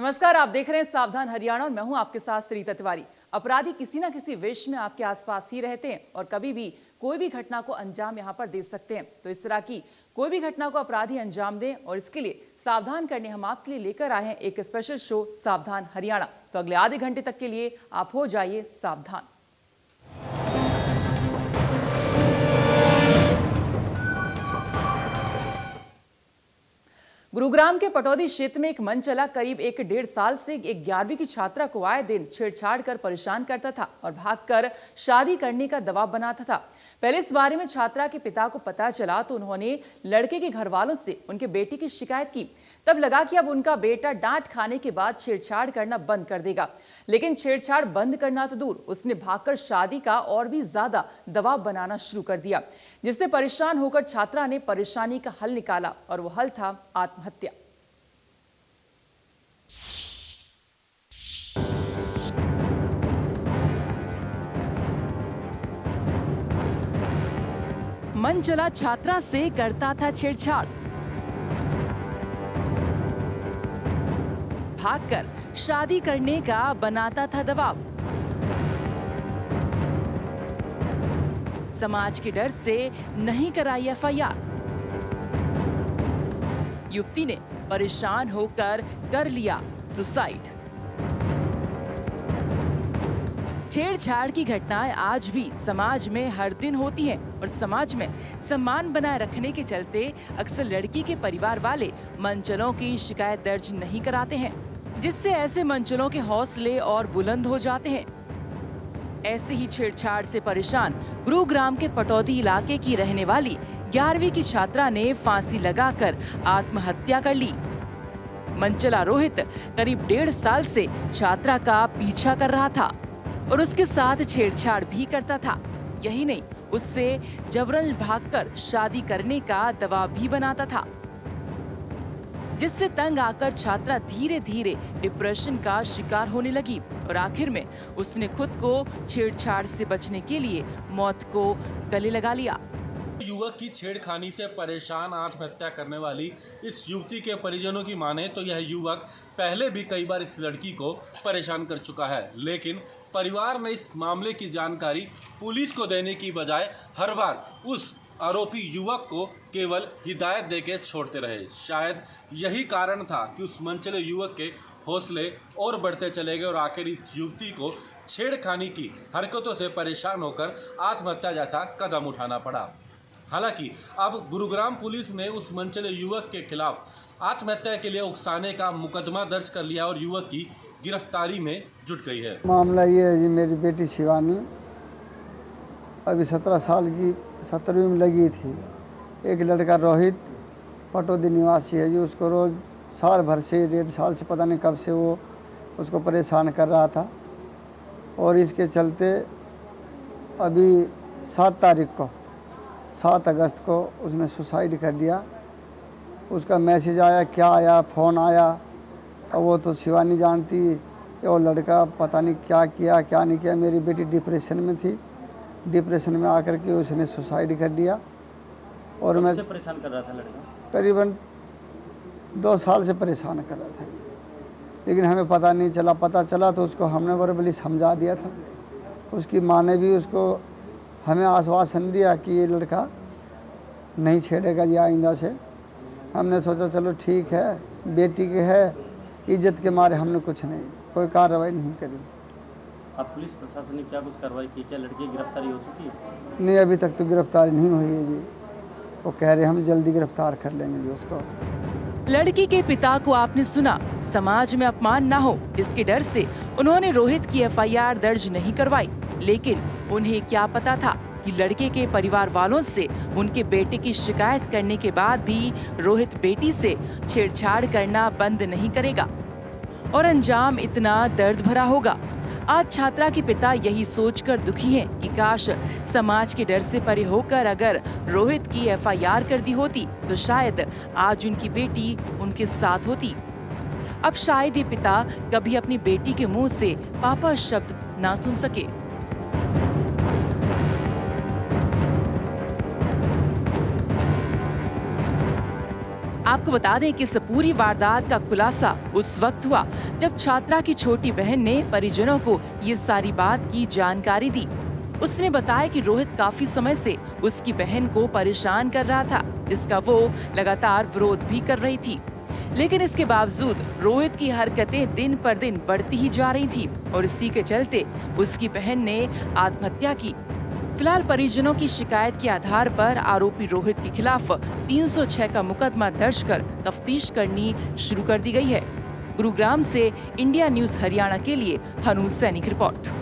नमस्कार, आप देख रहे हैं सावधान हरियाणा और मैं हूं आपके साथ सरिता तिवारी। अपराधी किसी ना किसी वेश में आपके आसपास ही रहते हैं और कभी भी कोई भी घटना को अंजाम यहां पर दे सकते हैं। तो इस तरह की कोई भी घटना को अपराधी अंजाम दें और इसके लिए सावधान करने हम आपके लिए लेकर आए हैं एक स्पेशल शो सावधान हरियाणा। तो अगले आधे घंटे तक के लिए आप हो जाइए सावधान। गुरुग्राम के पटौदी क्षेत्र में एक मन चला करीब 1.5 साल से एक 11वीं की छात्रा को आए दिन छेड़छाड़ कर परेशान करता था और भागकर शादी करने का दबाव बनाता था। पहले इस बारे में छात्रा के पिता को पता चला तो उन्होंने लड़के के घर वालों से उनके बेटी की शिकायत की। तब लगा कि अब उनका बेटा डांट खाने के बाद छेड़छाड़ करना बंद कर देगा, लेकिन छेड़छाड़ बंद करना तो दूर, उसने भागकर शादी का और भी ज्यादा दबाव बनाना शुरू कर दिया, जिससे परेशान होकर छात्रा ने परेशानी का हल निकाला और वो हल था आत्महत्या। मन चला छात्रा से करता था छेड़छाड़, भागकर शादी करने का बनाता था दबाव। समाज के डर से नहीं कराई एफआईआर, युवती ने परेशान होकर कर लिया सुसाइड। छेड़छाड़ की घटनाएं आज भी समाज में हर दिन होती हैं और समाज में सम्मान बनाए रखने के चलते अक्सर लड़की के परिवार वाले मंचलों की शिकायत दर्ज नहीं कराते हैं, जिससे ऐसे मंचलों के हौसले और बुलंद हो जाते हैं। ऐसे ही छेड़छाड़ से परेशान गुरुग्राम के पटौदी इलाके की रहने वाली 11वीं की छात्रा ने फांसी लगाकर आत्महत्या कर ली। मंचला रोहित करीब 1.5 साल से छात्रा का पीछा कर रहा था और उसके साथ छेड़छाड़ भी करता था। यही नहीं, उससे जबरन भागकर शादी करने का दबाव भी बनाता था, जिससे तंग आकर छात्रा धीरे धीरे डिप्रेशन का शिकार होने लगी और आखिर में उसने खुद को छेड़छाड़ से बचने के लिए मौत को गले लगा लिया। युवक की छेड़खानी से परेशान आत्महत्या करने वाली इस युवती के परिजनों की माने तो यह युवक पहले भी कई बार इस लड़की को परेशान कर चुका है, लेकिन परिवार ने इस मामले की जानकारी पुलिस को देने की बजाय हर बार उस आरोपी युवक को केवल हिदायत देके छोड़ते रहे। शायद यही कारण था कि उस मनचले युवक के हौसले और बढ़ते चले गए और आखिर इस युवती को छेड़खानी की हरकतों से परेशान होकर आत्महत्या जैसा कदम उठाना पड़ा। हालांकि अब गुरुग्राम पुलिस ने उस मनचले युवक के खिलाफ आत्महत्या के लिए उकसाने का मुकदमा दर्ज कर लिया और युवक की गिरफ्तारी में जुट गई है। मामला ये है जी, मेरी बेटी शिवानी अभी 17 साल की 17वीं में लगी थी। एक लड़का रोहित पटौदी निवासी है जी, उसको रोज़ साल भर से 1.5 साल से पता नहीं कब से वो उसको परेशान कर रहा था और इसके चलते अभी 7 अगस्त को उसने सुसाइड कर लिया। उसका मैसेज आया, क्या आया, फ़ोन आया, और वो तो शिवानी जानती, वो लड़का पता नहीं क्या किया क्या नहीं किया। मेरी बेटी डिप्रेशन में थी, डिप्रेशन में आकर के उसने सुसाइड कर लिया। और मैं परेशान कर रहा था लड़का, करीबन 2 साल से परेशान कर रहा था, लेकिन हमें पता नहीं चला। पता चला तो उसको हमने वर्बली समझा दिया था। उसकी माँ ने भी उसको हमें आश्वासन दिया कि ये लड़का नहीं छेड़ेगा जी आइंदा से। हमने सोचा चलो ठीक है, बेटी के है, इज्जत के मारे हमने कुछ नहीं, कोई कार्रवाई नहीं करी। अब पुलिस प्रशासन ने क्या कुछ कार्रवाई की? क्या लड़की की गिरफ्तारी हो चुकी है? नहीं, अभी तक तो गिरफ्तारी नहीं हुई है जी। वो कह रहे हम जल्दी गिरफ्तार कर लेंगे जी उसको। लड़की के पिता को आपने सुना, समाज में अपमान ना हो इसके डर से उन्होंने रोहित की एफआईआर दर्ज नहीं करवाई, लेकिन उन्हें क्या पता था कि लड़के के परिवार वालों से उनके बेटे की शिकायत करने के बाद भी रोहित बेटी से छेड़छाड़ करना बंद नहीं करेगा और अंजाम इतना दर्द भरा होगा। आज छात्रा के पिता यही सोचकर दुखी हैं कि काश समाज के डर से परे होकर अगर रोहित की एफआईआर कर दी होती तो शायद आज उनकी बेटी उनके साथ होती। अब शायद ये पिता कभी अपनी बेटी के मुंह से पापा शब्द ना सुन सके। आपको बता दें कि इस पूरी वारदात का खुलासा उस वक्त हुआ जब छात्रा की छोटी बहन ने परिजनों को ये सारी बात की जानकारी दी। उसने बताया कि रोहित काफी समय से उसकी बहन को परेशान कर रहा था, जिसका वो लगातार विरोध भी कर रही थी। लेकिन इसके बावजूद रोहित की हरकतें दिन पर दिन बढ़ती ही जा रही थी और इसी के चलते उसकी बहन ने आत्महत्या की। फिलहाल परिजनों की शिकायत के आधार पर आरोपी रोहित के खिलाफ 306 का मुकदमा दर्ज कर तफ्तीश करनी शुरू कर दी गई है। गुरुग्राम से इंडिया न्यूज हरियाणा के लिए हनूज सैनी की रिपोर्ट।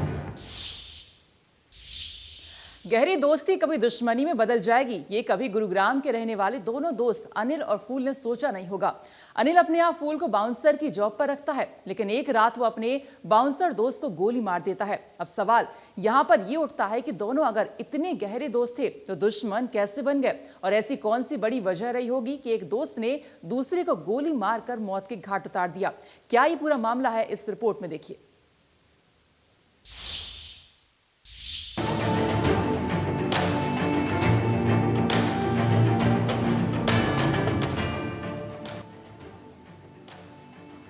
गहरी दोस्ती कभी दुश्मनी में बदल जाएगी, ये कभी गुरुग्राम के रहने वाले दोनों दोस्त अनिल और फूल ने सोचा नहीं होगा। अनिल अपने आप फूल को बाउंसर की जॉब पर रखता है, लेकिन एक रात वो अपने बाउंसर दोस्त को गोली मार देता है। अब सवाल यहाँ पर ये उठता है कि दोनों अगर इतने गहरे दोस्त थे तो दुश्मन कैसे बन गए, और ऐसी कौन सी बड़ी वजह रही होगी कि एक दोस्त ने दूसरे को गोली मारकर मौत के घाट उतार दिया। क्या ये पूरा मामला है, इस रिपोर्ट में देखिए।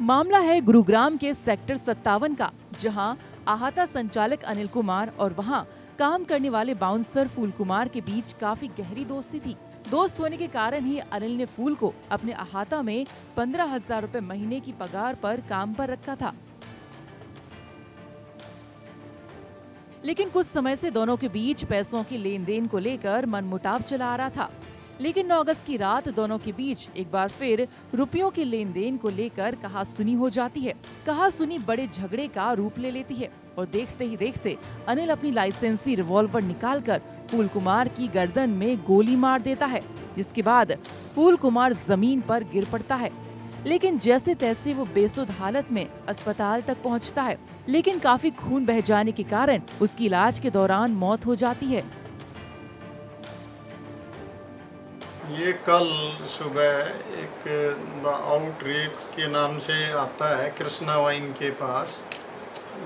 मामला है गुरुग्राम के सेक्टर 57 का, जहां अहाता संचालक अनिल कुमार और वहां काम करने वाले बाउंसर फूल कुमार के बीच काफी गहरी दोस्ती थी। दोस्त होने के कारण ही अनिल ने फूल को अपने अहाता में 15,000 रुपए महीने की पगार पर काम पर रखा था। लेकिन कुछ समय से दोनों के बीच पैसों के लेन देन को लेकर मनमुटाव चला आ रहा था। लेकिन 9 अगस्त की रात दोनों के बीच एक बार फिर रुपयों के लेन देन को लेकर कहासुनी हो जाती है। कहासुनी बड़े झगड़े का रूप ले लेती है और देखते ही देखते अनिल अपनी लाइसेंसी रिवॉल्वर निकालकर फूल कुमार की गर्दन में गोली मार देता है, जिसके बाद फूल कुमार जमीन पर गिर पड़ता है। लेकिन जैसे तैसे वो बेसुध हालत में अस्पताल तक पहुंचता है, लेकिन काफी खून बह जाने के कारण उसकी इलाज के दौरान मौत हो जाती है। ये कल सुबह एक आउटरीच के नाम से आता है कृष्णा वाइन के पास,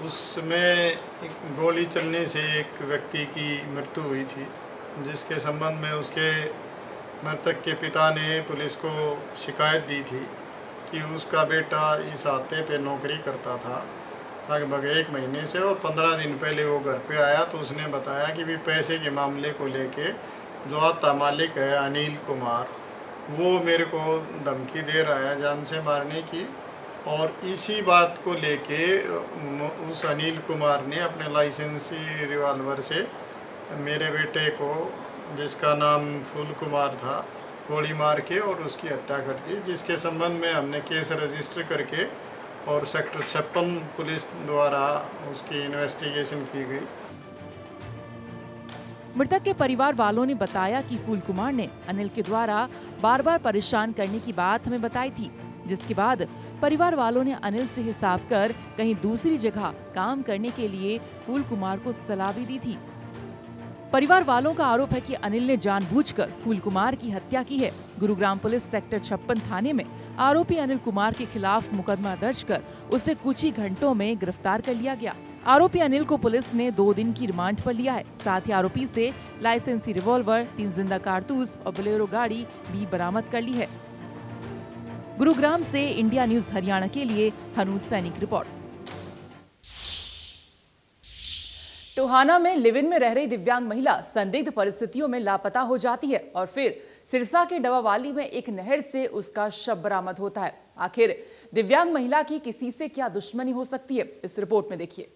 उसमें एक गोली चलने से एक व्यक्ति की मृत्यु हुई थी, जिसके संबंध में उसके मृतक के पिता ने पुलिस को शिकायत दी थी कि उसका बेटा इस आते पे नौकरी करता था लगभग 1 महीने से, और 15 दिन पहले वो घर पे आया तो उसने बताया कि भी पैसे के मामले को लेके जो आता मालिक है अनिल कुमार, वो मेरे को धमकी दे रहा है जान से मारने की। और इसी बात को लेके उस अनिल कुमार ने अपने लाइसेंसी रिवॉल्वर से मेरे बेटे को, जिसका नाम फूल कुमार था, गोली मार के और उसकी हत्या कर दी, जिसके संबंध में हमने केस रजिस्टर करके और सेक्टर 56 पुलिस द्वारा उसकी इन्वेस्टिगेशन की गई। मृतक के परिवार वालों ने बताया कि फूल कुमार ने अनिल के द्वारा बार बार परेशान करने की बात हमें बताई थी, जिसके बाद परिवार वालों ने अनिल से हिसाब कर कहीं दूसरी जगह काम करने के लिए फूल कुमार को सलाह भी दी थी। परिवार वालों का आरोप है कि अनिल ने जानबूझकर फूल कुमार की हत्या की है। गुरुग्राम पुलिस सेक्टर 56 थाने में आरोपी अनिल कुमार के खिलाफ मुकदमा दर्ज कर उसे कुछ ही घंटों में गिरफ्तार कर लिया गया। आरोपी अनिल को पुलिस ने 2 दिन की रिमांड पर लिया है। साथ ही आरोपी से लाइसेंसी रिवॉल्वर, 3 जिंदा कारतूस और बोलेरो गाड़ी भी बरामद कर ली है। गुरुग्राम से इंडिया न्यूज हरियाणा के लिए हनूज सैनी की रिपोर्ट। टोहाना में लिव इन में रह रही दिव्यांग महिला संदिग्ध परिस्थितियों में लापता हो जाती है और फिर सिरसा के डवावाली में एक नहर से उसका शव बरामद होता है। आखिर दिव्यांग महिला की किसी से क्या दुश्मनी हो सकती है, इस रिपोर्ट में देखिए।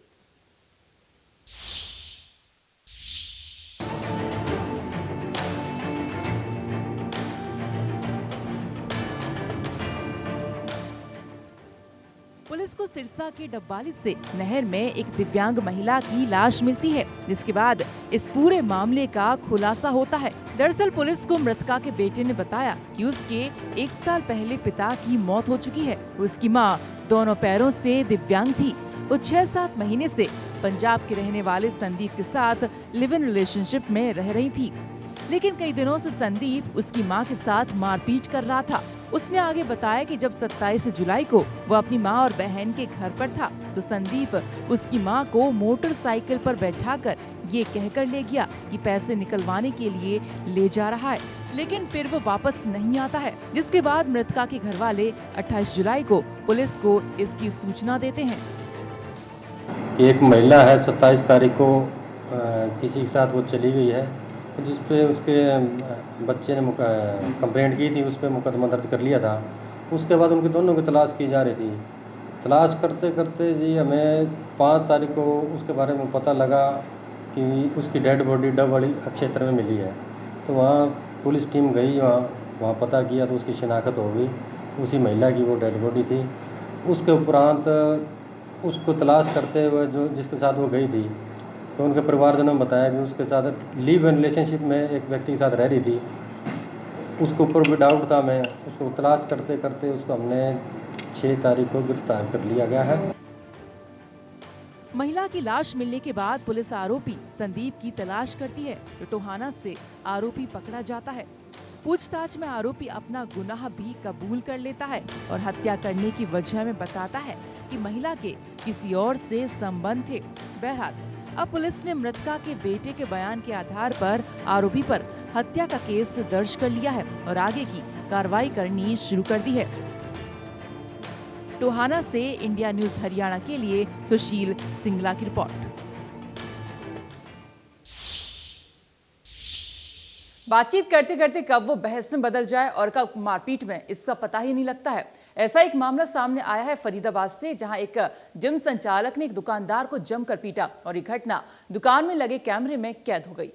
पुलिस को सिरसा के डब्बाली से नहर में एक दिव्यांग महिला की लाश मिलती है, जिसके बाद इस पूरे मामले का खुलासा होता है। दरअसल पुलिस को मृतका के बेटे ने बताया कि उसके 1 साल पहले पिता की मौत हो चुकी है। उसकी मां दोनों पैरों से दिव्यांग थी। वो 6-7 महीने से पंजाब के रहने वाले संदीप के साथ लिव इन रिलेशनशिप में रह रही थी, लेकिन कई दिनों से संदीप उसकी मां के साथ मारपीट कर रहा था। उसने आगे बताया कि जब 27 जुलाई को वो अपनी मां और बहन के घर पर था तो संदीप उसकी मां को मोटरसाइकिल पर बैठाकर ये कहकर ले गया कि पैसे निकलवाने के लिए ले जा रहा है, लेकिन फिर वो वापस नहीं आता है। जिसके बाद मृतका के घर वाले 28 जुलाई को पुलिस को इसकी सूचना देते हैं। एक महिला है 27 तारीख को किसी के साथ वो चली गई है, जिस पे उसके बच्चे ने कंप्लेंट की थी, उस पर मुकदमा दर्ज कर लिया था। उसके बाद उनकी दोनों की तलाश की जा रही थी। तलाश करते करते जी हमें 5 तारीख को उसके बारे में पता लगा कि उसकी डेड बॉडी डबवाड़ी क्षेत्र में मिली है। तो वहाँ पुलिस टीम गई, वहाँ पता किया तो उसकी शिनाख्त हो गई, उसी महिला की वो डेड बॉडी थी। उसके उपरांत उसको तलाश करते हुए जिसके साथ वो गई थी, तो उनके परिवारजनों ने बताया कि उसके साथ लिव इन रिलेशनशिप में एक व्यक्ति के साथ रह रही थी। उसके ऊपर भी डाउट था। मैं उसको तलाश करते करते उसको हमने 6 तारीख को गिरफ्तार कर लिया गया है। महिला की लाश मिलने के बाद पुलिस आरोपी संदीप की तलाश करती है। टोहाना से आरोपी पकड़ा जाता है। पूछताछ में आरोपी अपना गुनाह भी कबूल कर लेता है और हत्या करने की वजह में बताता है कि महिला के किसी और से संबंध थे। बहरहाल अब पुलिस ने मृतका के बेटे के बयान के आधार पर आरोपी पर हत्या का केस दर्ज कर लिया है और आगे की कार्रवाई करनी शुरू कर दी है। टोहाना से इंडिया न्यूज हरियाणा के लिए सुशील सिंगला की रिपोर्ट। बातचीत करते करते कब वो बहस में बदल जाए और कब मारपीट में, इसका पता ही नहीं लगता है। ऐसा एक मामला सामने आया है फरीदाबाद से, जहां एक जिम संचालक ने एक दुकानदार को जमकर पीटा और ये घटना दुकान में लगे कैमरे में कैद हो गई।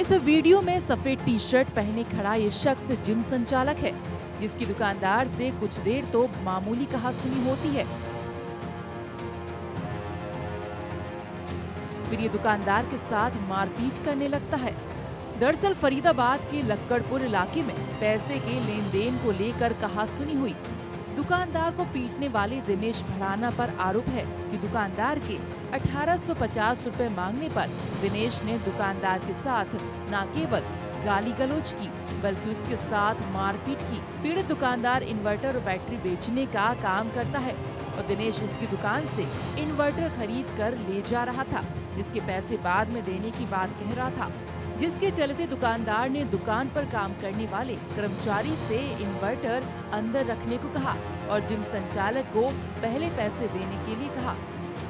इस वीडियो में सफेद टी शर्ट पहने खड़ा ये शख्स जिम संचालक है, जिसकी दुकानदार से कुछ देर तो मामूली कहासुनी होती है। फिर ये दुकानदार के साथ मारपीट करने लगता है। दरअसल फरीदाबाद के लक्कड़पुर इलाके में पैसे के लेन देन को लेकर कहासुनी हुई। दुकानदार को पीटने वाले दिनेश भड़ाना पर आरोप है कि दुकानदार के 1850 रुपए मांगने पर दिनेश ने दुकानदार के साथ न केवल गाली गलौज की बल्कि उसके साथ मारपीट की। पीड़ित दुकानदार इन्वर्टर और बैटरी बेचने का काम करता है और दिनेश उसकी दुकान से इन्वर्टर खरीद कर ले जा रहा था, जिसके पैसे बाद में देने की बात कह रहा था, जिसके चलते दुकानदार ने दुकान पर काम करने वाले कर्मचारी से इन्वर्टर अंदर रखने को कहा और जिम संचालक को पहले पैसे देने के लिए कहा।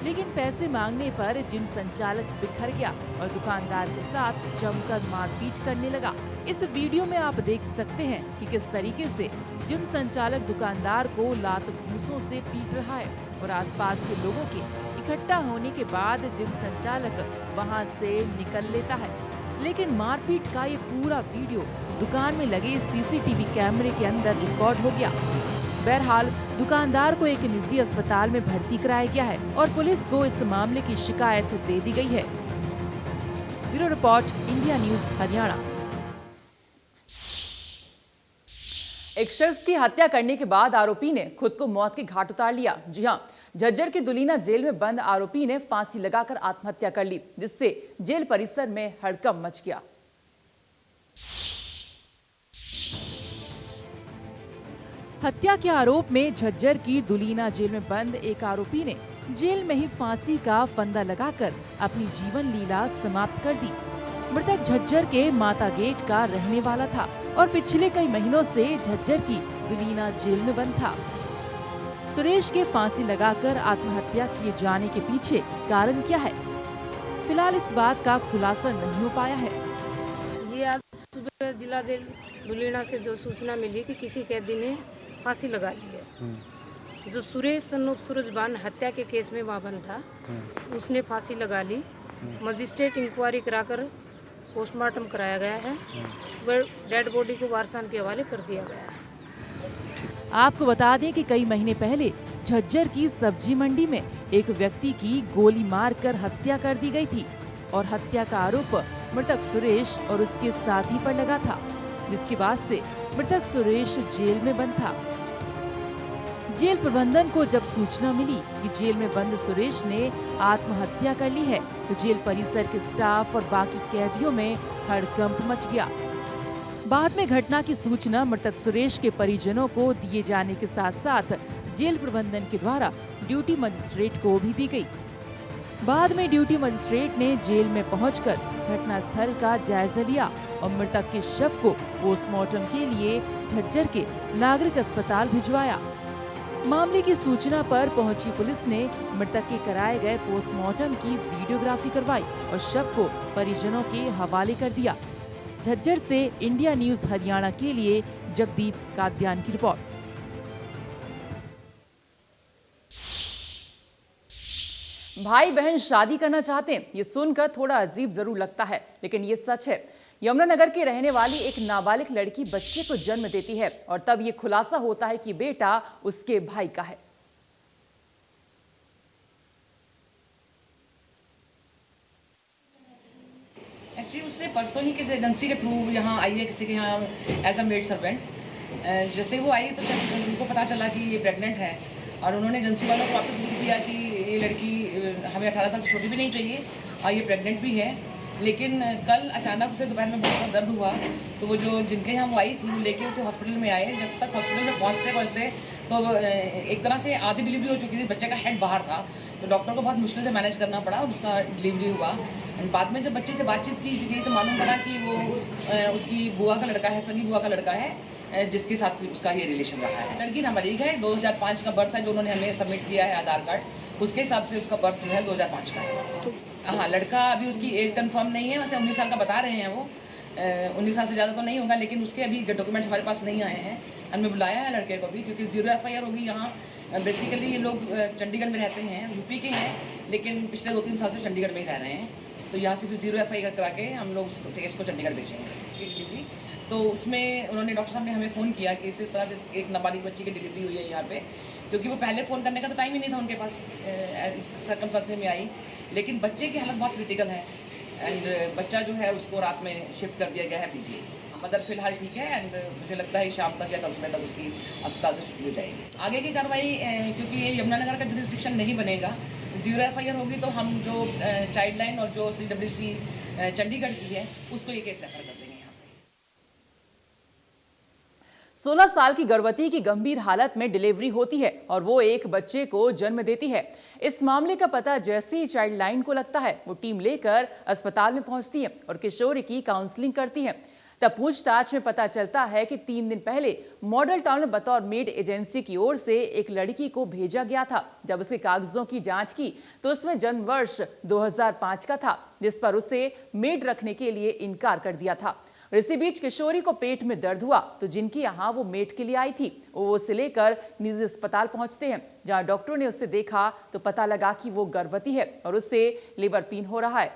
लेकिन पैसे मांगने पर जिम संचालक बिखर गया और दुकानदार के साथ जमकर मारपीट करने लगा। इस वीडियो में आप देख सकते हैं कि किस तरीके से जिम संचालक दुकानदार को लात घूंसों से पीट रहा है और आसपास के लोगों के इकट्ठा होने के बाद जिम संचालक वहां से निकल लेता है। लेकिन मारपीट का ये पूरा वीडियो दुकान में लगे सीसीटीवी कैमरे के अंदर रिकॉर्ड हो गया। बहरहाल दुकानदार को एक निजी अस्पताल में भर्ती कराया गया है और पुलिस को इस मामले की शिकायत दे दी गई है। Bureau report, India news Haryana. एक शख्स की हत्या करने के बाद आरोपी ने खुद को मौत के घाट उतार लिया। जी हां, झज्जर के दुलीना जेल में बंद आरोपी ने फांसी लगाकर आत्महत्या कर ली, जिससे जेल परिसर में हड़कंप मच गया। हत्या के आरोप में झज्जर की दुलीना जेल में बंद एक आरोपी ने जेल में ही फांसी का फंदा लगाकर अपनी जीवन लीला समाप्त कर दी। मृतक झज्जर के माता गेट का रहने वाला था और पिछले कई महीनों से झज्जर की दुलीना जेल में बंद था। सुरेश के फांसी लगाकर आत्महत्या किए जाने के पीछे कारण क्या है, फिलहाल इस बात का खुलासा नहीं हो पाया है। ये आज सुबह जिला जेल दुलीना से जो सूचना मिली कि किसी कैदी ने फांसी लगा ली है। जो सुरेश सन्नुप सूरजबान हत्या के केस में वहाँ बंद था, उसने फांसी लगा ली। मजिस्ट्रेट इंक्वायरी कराकर पोस्टमार्टम कराया गया है। वह डेड बॉडी को वारसान के हवाले कर दिया गया है। आपको बता दें कि कई महीने पहले झज्जर की सब्जी मंडी में एक व्यक्ति की गोली मारकर हत्या कर दी गई थी और हत्या का आरोप मृतक सुरेश और उसके साथी पर लगा था, जिसके बाद से मृतक सुरेश जेल में बंद था। जेल प्रबंधन को जब सूचना मिली कि जेल में बंद सुरेश ने आत्महत्या कर ली है, तो जेल परिसर के स्टाफ और बाकी कैदियों में हड़कंप मच गया। बाद में घटना की सूचना मृतक सुरेश के परिजनों को दिए जाने के साथ साथ जेल प्रबंधन के द्वारा ड्यूटी मजिस्ट्रेट को भी दी गई। बाद में ड्यूटी मजिस्ट्रेट ने जेल में पहुंचकर घटनास्थल का जायजा लिया और मृतक के शव को पोस्टमार्टम के लिए झज्जर के नागरिक अस्पताल भिजवाया। मामले की सूचना पर पहुंची पुलिस ने मृतक के कराए गए पोस्टमार्टम की वीडियोग्राफी करवाई और शव को परिजनों के हवाले कर दिया। झज्जर से इंडिया न्यूज हरियाणा के लिए जगदीप कादियान की रिपोर्ट। भाई बहन शादी करना चाहते हैं, ये सुनकर थोड़ा अजीब जरूर लगता है, लेकिन ये सच है। यमुनानगर के रहने वाली एक नाबालिग लड़की बच्चे को जन्म देती है और तब ये खुलासा होता है कि बेटा उसके भाई का है। एक्चुअली उसने परसों ही किसी एजेंसी के थ्रू यहाँ आई है, किसी के यहाँ एज अ मेड सर्वेंट। जैसे वो आई तो उनको पता चला कि ये प्रेग्नेंट है और उन्होंने एजेंसी वालों को वापस लिख दिया कि ये लड़की हमें 18 साल से छोटी भी नहीं चाहिए और ये प्रेग्नेंट भी है। लेकिन कल अचानक उसे दोपहर में बहुत दर्द हुआ तो वो जो जिनके यहाँ वो आई थी वो लेके उसे हॉस्पिटल में आए। जब तक हॉस्पिटल में पहुँचते तो एक तरह से आधी डिलीवरी हो चुकी थी, बच्चे का हेड बाहर था, तो डॉक्टर को बहुत मुश्किल से मैनेज करना पड़ा और उसका डिलीवरी हुआ। बाद में जब बच्चे से बातचीत की गई तो मालूम पड़ा कि वो उसकी बुआ का लड़का है, सगी बुआ का लड़का है, जिसके साथ उसका ये रिलेशन रहा है। लड़की नाबालिग है, 2005 का बर्थ है जो उन्होंने हमें सबमिट किया है आधार कार्ड, उसके हिसाब से उसका बर्थ जो है 2005 का है। हाँ, लड़का अभी उसकी एज कंफर्म नहीं है, वैसे 19 साल का बता रहे हैं वो, 19 साल से ज़्यादा तो नहीं होगा, लेकिन उसके अभी डॉक्यूमेंट्स हमारे पास नहीं आए हैं। हमने बुलाया है लड़के को भी क्योंकि 0 FIR होगी यहाँ। बेसिकली ये लोग चंडीगढ़ में रहते हैं, यूपी के हैं, लेकिन पिछले 2-3 साल से चंडीगढ़ में ही रह रहे हैं। तो यहाँ से फिर 0 FIR करा के हम लोग केस को चंडीगढ़ भेजेंगे डिलीवरी। तो उसमें उन्होंने डॉक्टर साहब ने हमें फ़ोन किया कि इस तरह से एक नाबालिग बच्ची की डिलीवरी हुई है यहाँ पे, क्योंकि वो पहले फ़ोन करने का तो टाइम ही नहीं था उनके पास, इस सर्कमस्टेंस में आई। लेकिन बच्चे की हालत बहुत क्रिटिकल है एंड बच्चा जो है उसको रात में शिफ्ट कर दिया गया है PGI। मदर फिलहाल ठीक है एंड मुझे लगता है शाम तक या कल सुबह तक उसकी अस्पताल से छुट्टी हो जाएगी। आगे की कार्रवाई क्योंकि ये यमुनानगर का जुरिस्डिक्शन नहीं बनेगा, 0 FIR होगी तो हम जो चाइल्ड लाइन और जो CWC चंडीगढ़ की है उसको ये केस रेफर कर देंगे। 16 साल की गर्भवती की गंभीर हालत में डिलीवरी होती है और वो एक बच्चे को जन्म देती है। इस मामले का पता जैसे ही चाइल्ड लाइन को लगता है वो टीम लेकर अस्पताल में पहुंचती है और किशोरी की काउंसलिंग करती है। तब पूछताछ में पता चलता है कि 3 दिन पहले मॉडल टाउन में बतौर मेड एजेंसी की ओर से एक लड़की को भेजा गया था। जब उसके कागजों की जांच की तो उसमें जन्म वर्ष 2005 का था, जिस पर उसे मेड रखने के लिए इनकार कर दिया था। इसी बीच किशोरी को पेट में दर्द हुआ तो जिनकी यहाँ वो मेट के लिए आई थी वो उसे लेकर निजी अस्पताल पहुंचते हैं, जहां डॉक्टरों ने उसे देखा तो पता लगा कि वो गर्भवती है और उससे लेबर पेन हो रहा है।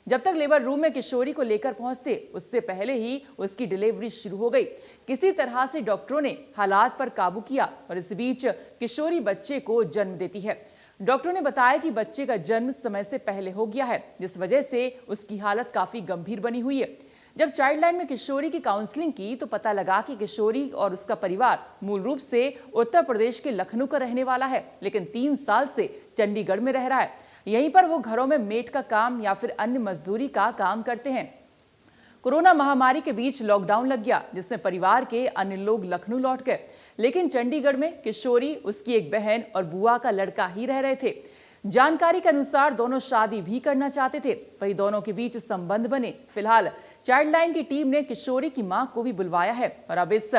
जब तक लेबर रूम में किशोरी को लेकर पहुंचते उससे पहले ही उसकी डिलीवरी शुरू हो गई। किसी तरह से डॉक्टरों ने हालात पर काबू किया और इस बीच किशोरी बच्चे को जन्म देती है। डॉक्टरों ने बताया कि बच्चे का जन्म समय से पहले हो गया है, जिस वजह से उसकी हालत काफी गंभीर बनी हुई है। जब चाइल्ड लाइन में किशोरी की काउंसलिंग की तो पता लगा कि किशोरी और उसका परिवार मूल रूप से उत्तर प्रदेश के लखनऊ का रहने वाला है, लेकिन 3 साल से चंडीगढ़ में रह रहा है। यहीं पर वो घरों में मेड का काम या फिर अन्य मजदूरी का काम करते हैं। कोरोना महामारी के बीच लॉकडाउन लग गया, जिसमें परिवार के अन्य लोग लखनऊ लौट गए, लेकिन चंडीगढ़ में किशोरी, उसकी एक बहन और बुआ का लड़का ही रह रहे थे। जानकारी के अनुसार दोनों शादी भी करना चाहते थे, वही दोनों के बीच संबंध बने। फिलहाल चाइल्ड लाइन की टीम ने किशोरी की मां को भी बुलवाया है और अब इस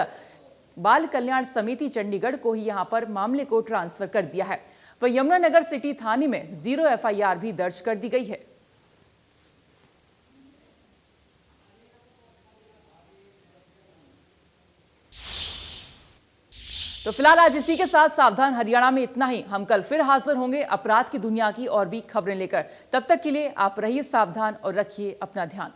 बाल कल्याण समिति चंडीगढ़ को ही यहां पर मामले को ट्रांसफर कर दिया है। वह यमुनानगर सिटी थाने में 0 FIR भी दर्ज कर दी गई है। तो फिलहाल आज इसी के साथ सावधान हरियाणा में इतना ही। हम कल फिर हाजिर होंगे अपराध की दुनिया की और भी खबरें लेकर। तब तक के लिए आप रहिए सावधान और रखिए अपना ध्यान।